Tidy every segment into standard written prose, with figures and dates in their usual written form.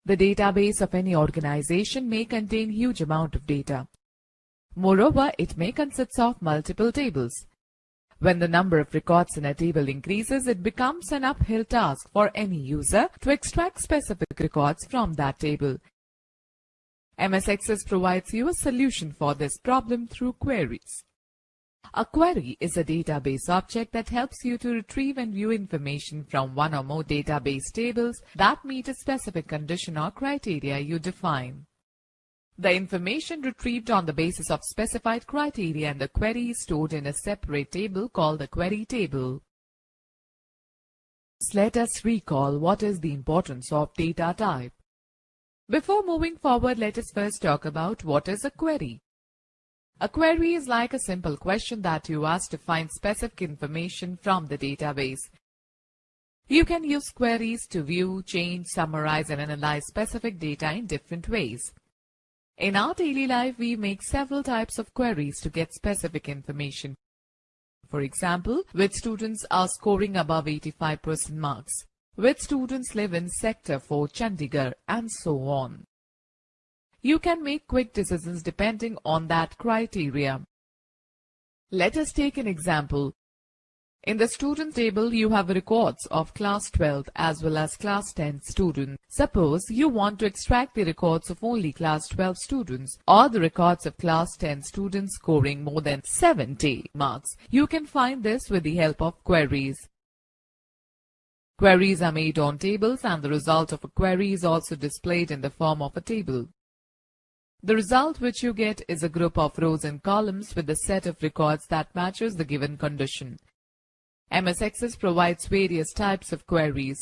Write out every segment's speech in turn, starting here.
The database of any organization may contain huge amount of data. Moreover, it may consist of multiple tables. When the number of records in a table increases, it becomes an uphill task for any user to extract specific records from that table. MS Access provides you a solution for this problem through queries. A query is a database object that helps you to retrieve and view information from one or more database tables that meet a specific condition or criteria you define. The information retrieved on the basis of specified criteria in the query is stored in a separate table called the query table. Let us recall what is the importance of data type. Before moving forward, let us first talk about what is a query. A query is like a simple question that you ask to find specific information from the database. You can use queries to view, change, summarize, and analyze specific data in different ways. In our daily life, we make several types of queries to get specific information. For example, which students are scoring above 85% marks, which students live in Sector 4 Chandigarh, and so on. You can make quick decisions depending on that criteria. Let us take an example. In the student table, you have records of class 12 as well as class 10 students. Suppose you want to extract the records of only class 12 students or the records of class 10 students scoring more than 70 marks. You can find this with the help of queries. Queries are made on tables, and the result of a query is also displayed in the form of a table. The result which you get is a group of rows and columns with a set of records that matches the given condition. MS Access provides various types of queries: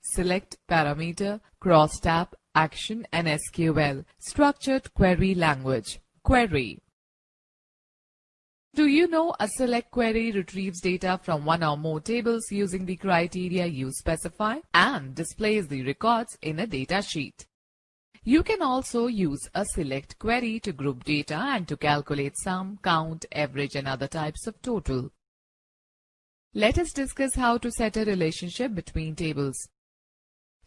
select, parameter, crosstab, action, and SQL, structured query language. Query. Do you know a select query retrieves data from one or more tables using the criteria you specify and displays the records in a data sheet? You can also use a select query to group data and to calculate sum, count, average, and other types of total. Let us discuss how to set a relationship between tables.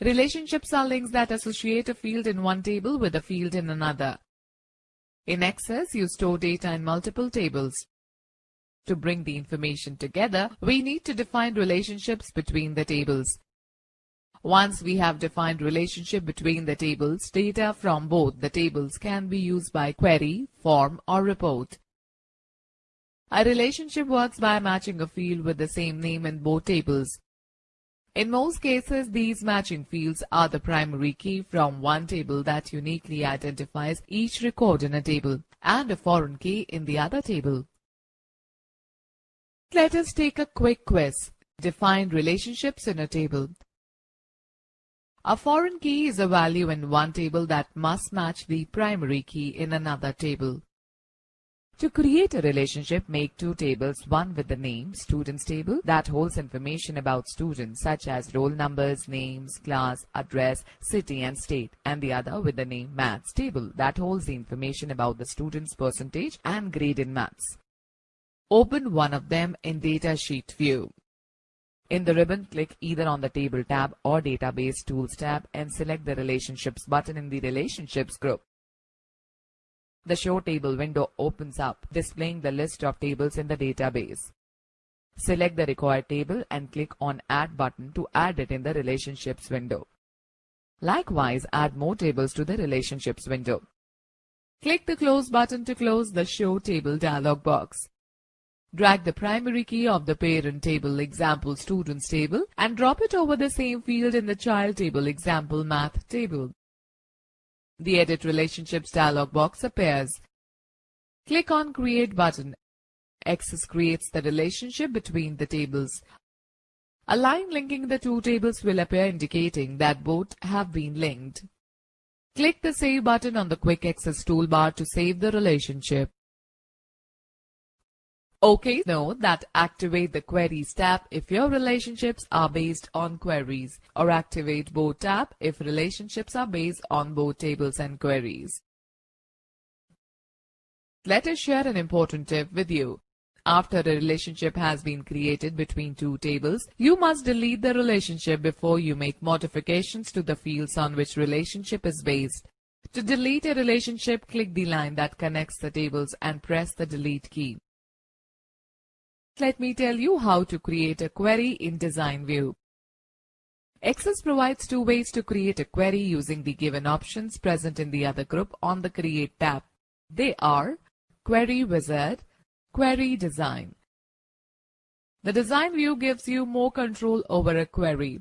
Relationships are links that associate a field in one table with a field in another. In Access, you store data in multiple tables. To bring the information together, we need to define relationships between the tables. Once we have defined relationship between the tables, data from both the tables can be used by query, form, or report. A relationship works by matching a field with the same name in both tables. In most cases, these matching fields are the primary key from one table that uniquely identifies each record in a table, and a foreign key in the other table. Let us take a quick quiz. Define relationships in a table. A foreign key is a value in one table that must match the primary key in another table. To create a relationship, make two tables, one with the name, students table, that holds information about students such as roll numbers, names, class, address, city and state, and the other with the name maths table that holds the information about the student's percentage and grade in maths. Open one of them in Datasheet view. In the ribbon, click either on the Table tab or Database Tools tab and select the Relationships button in the Relationships group. The Show Table window opens up, displaying the list of tables in the database. Select the required table and click on Add button to add it in the Relationships window. Likewise, add more tables to the Relationships window. Click the Close button to close the Show Table dialog box. Drag the primary key of the parent table example students table and drop it over the same field in the child table example math table. The Edit Relationships dialog box appears. Click on Create button. Access creates the relationship between the tables. A line linking the two tables will appear indicating that both have been linked. Click the Save button on the Quick Access toolbar to save the relationship. OK, note that activate the Queries tab if your relationships are based on queries, or activate Both tab if relationships are based on both tables and queries. Let us share an important tip with you. After a relationship has been created between two tables, you must delete the relationship before you make modifications to the fields on which relationship is based. To delete a relationship, click the line that connects the tables and press the delete key. Let me tell you how to create a query in Design View. Access provides two ways to create a query using the given options present in the other group on the Create tab. They are Query Wizard, Query Design. The Design View gives you more control over a query.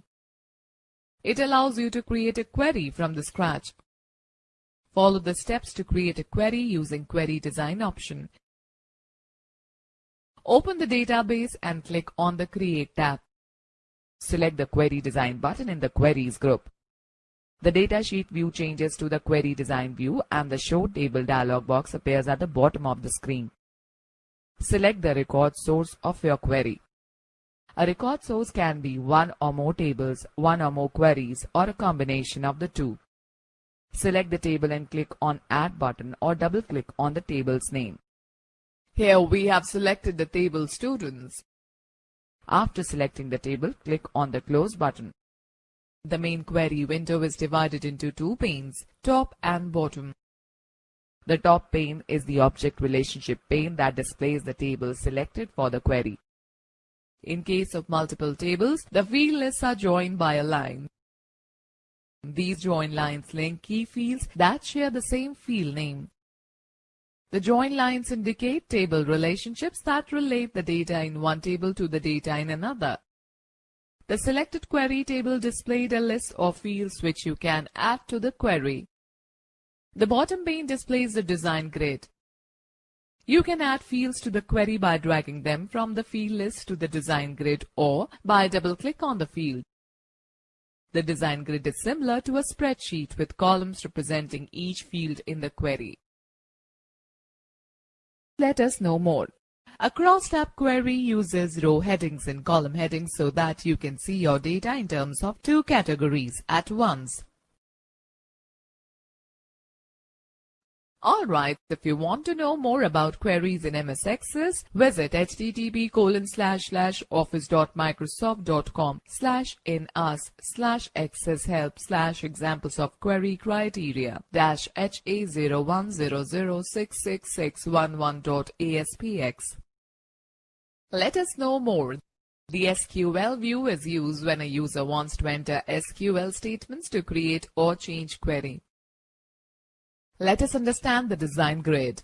It allows you to create a query from the scratch. Follow the steps to create a query using Query Design option. Open the database and click on the Create tab. Select the Query Design button in the Queries group. The datasheet view changes to the Query Design view and the Show Table dialog box appears at the bottom of the screen. Select the record source of your query. A record source can be one or more tables, one or more queries, or a combination of the two. Select the table and click on Add button or double-click on the table's name. Here we have selected the table Students. After selecting the table, click on the Close button. The main query window is divided into two panes, top and bottom. The top pane is the object relationship pane that displays the table selected for the query. In case of multiple tables, the field lists are joined by a line. These join lines link key fields that share the same field name. The join lines indicate table relationships that relate the data in one table to the data in another. The selected query table displayed a list of fields which you can add to the query. The bottom pane displays the design grid. You can add fields to the query by dragging them from the field list to the design grid or by double-click on the field. The design grid is similar to a spreadsheet with columns representing each field in the query. Let us know more. A cross-tab query uses row headings and column headings so that you can see your data in terms of two categories at once. Alright, if you want to know more about queries in MS Access, visit http://office.microsoft.com/in/us/access-help/examples of query criteria -HA01006611.aspx. Let us know more. The SQL view is used when a user wants to enter SQL statements to create or change query. Let us understand the design grid.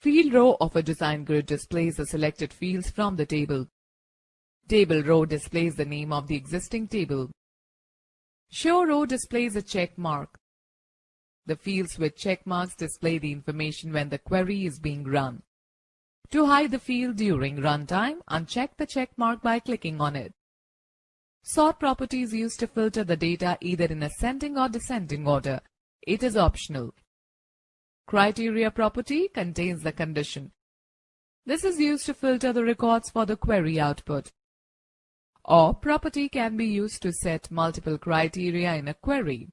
Field row of a design grid displays the selected fields from the table. Table row displays the name of the existing table. Show row displays a check mark. The fields with check marks display the information when the query is being run. To hide the field during runtime, uncheck the check mark by clicking on it. Sort property is used to filter the data either in ascending or descending order. It is optional. Criteria property contains the condition. This is used to filter the records for the query output. Or property can be used to set multiple criteria in a query.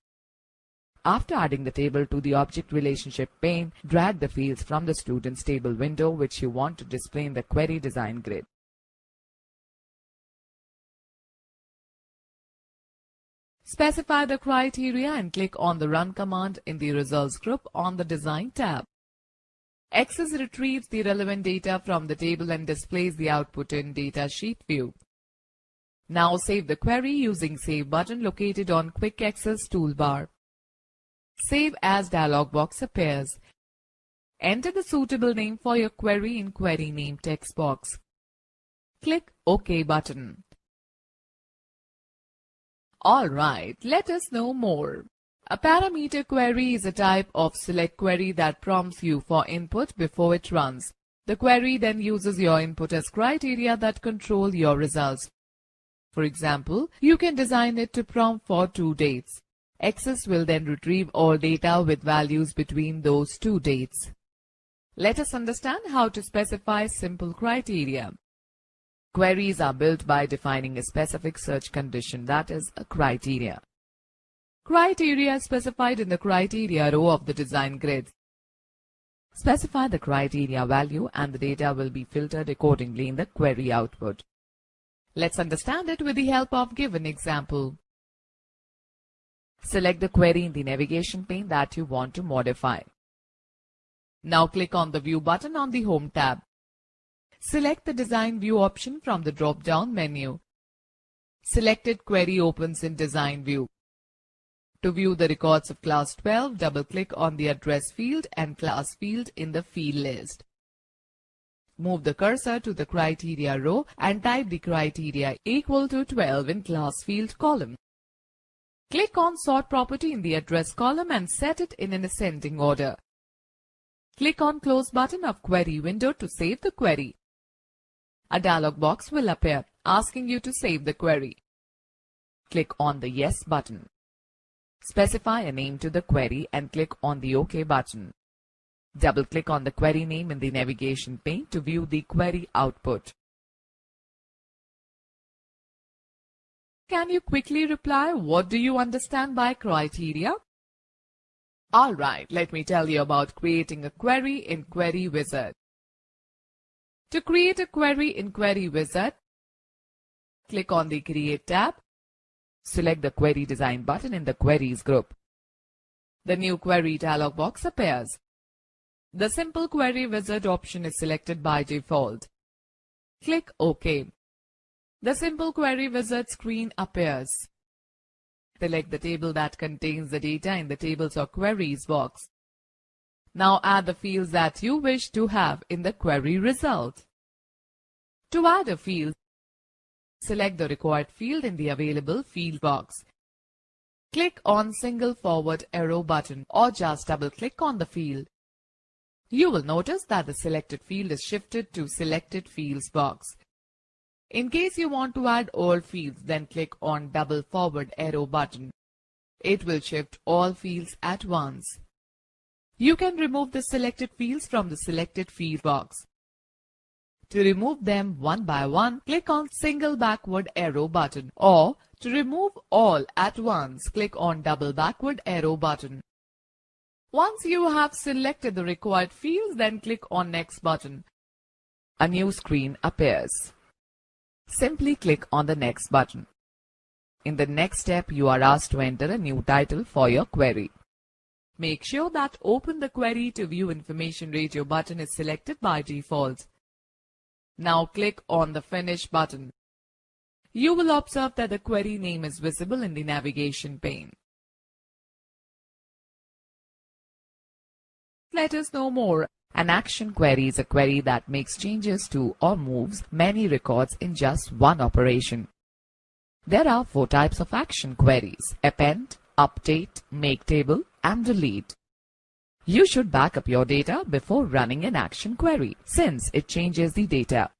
After adding the table to the object relationship pane, drag the fields from the Students table window which you want to display in the query design grid. Specify the criteria and click on the Run command in the Results group on the Design tab. Access retrieves the relevant data from the table and displays the output in Datasheet view. Now save the query using Save button located on Quick Access toolbar. Save As dialog box appears. Enter the suitable name for your query in Query Name text box. Click OK button. Alright, let us know more. A parameter query is a type of select query that prompts you for input before it runs. The query then uses your input as criteria that control your results. For example, you can design it to prompt for 2 dates. Access will then retrieve all data with values between those 2 dates. Let us understand how to specify simple criteria. Queries are built by defining a specific search condition, that is, a criteria. Criteria is specified in the criteria row of the design grid. Specify the criteria value and the data will be filtered accordingly in the query output. Let's understand it with the help of given example. Select the query in the navigation pane that you want to modify. Now click on the View button on the Home tab. Select the Design View option from the drop-down menu. Selected query opens in Design View. To view the records of class 12, double-click on the address field and class field in the field list. Move the cursor to the criteria row and type the criteria equal to 12 in class field column. Click on Sort property in the address column and set it in an ascending order. Click on Close button of query window to save the query. A dialog box will appear asking you to save the query. Click on the Yes button. Specify a name to the query and click on the OK button. Double-click on the query name in the navigation pane to view the query output. Can you quickly reply what do you understand by criteria? Alright, let me tell you about creating a query in Query Wizard. To create a query in Query Wizard, click on the Create tab. Select the Query Design button in the Queries group. The new Query dialog box appears. The Simple Query Wizard option is selected by default. Click OK. The Simple Query Wizard screen appears. Select the table that contains the data in the Tables or Queries box. Now add the fields that you wish to have in the query result. To add a field, select the required field in the Available Field box. Click on Single Forward Arrow button or just double-click on the field. You will notice that the selected field is shifted to Selected Fields box. In case you want to add all fields, then click on Double Forward Arrow button. It will shift all fields at once. You can remove the selected fields from the Selected Field box. To remove them one by one, click on Single Backward Arrow button, or to remove all at once, click on Double Backward Arrow button. Once you have selected the required fields, then click on Next button. A new screen appears. Simply click on the Next button. In the next step, you are asked to enter a new title for your query. Make sure that Open the Query to View Information Radio button is selected by default. Now click on the Finish button. You will observe that the query name is visible in the navigation pane. Let us know more. An action query is a query that makes changes to or moves many records in just one operation. There are 4 types of action queries: append, update, make table, and delete. You should back up your data before running an action query, since it changes the data.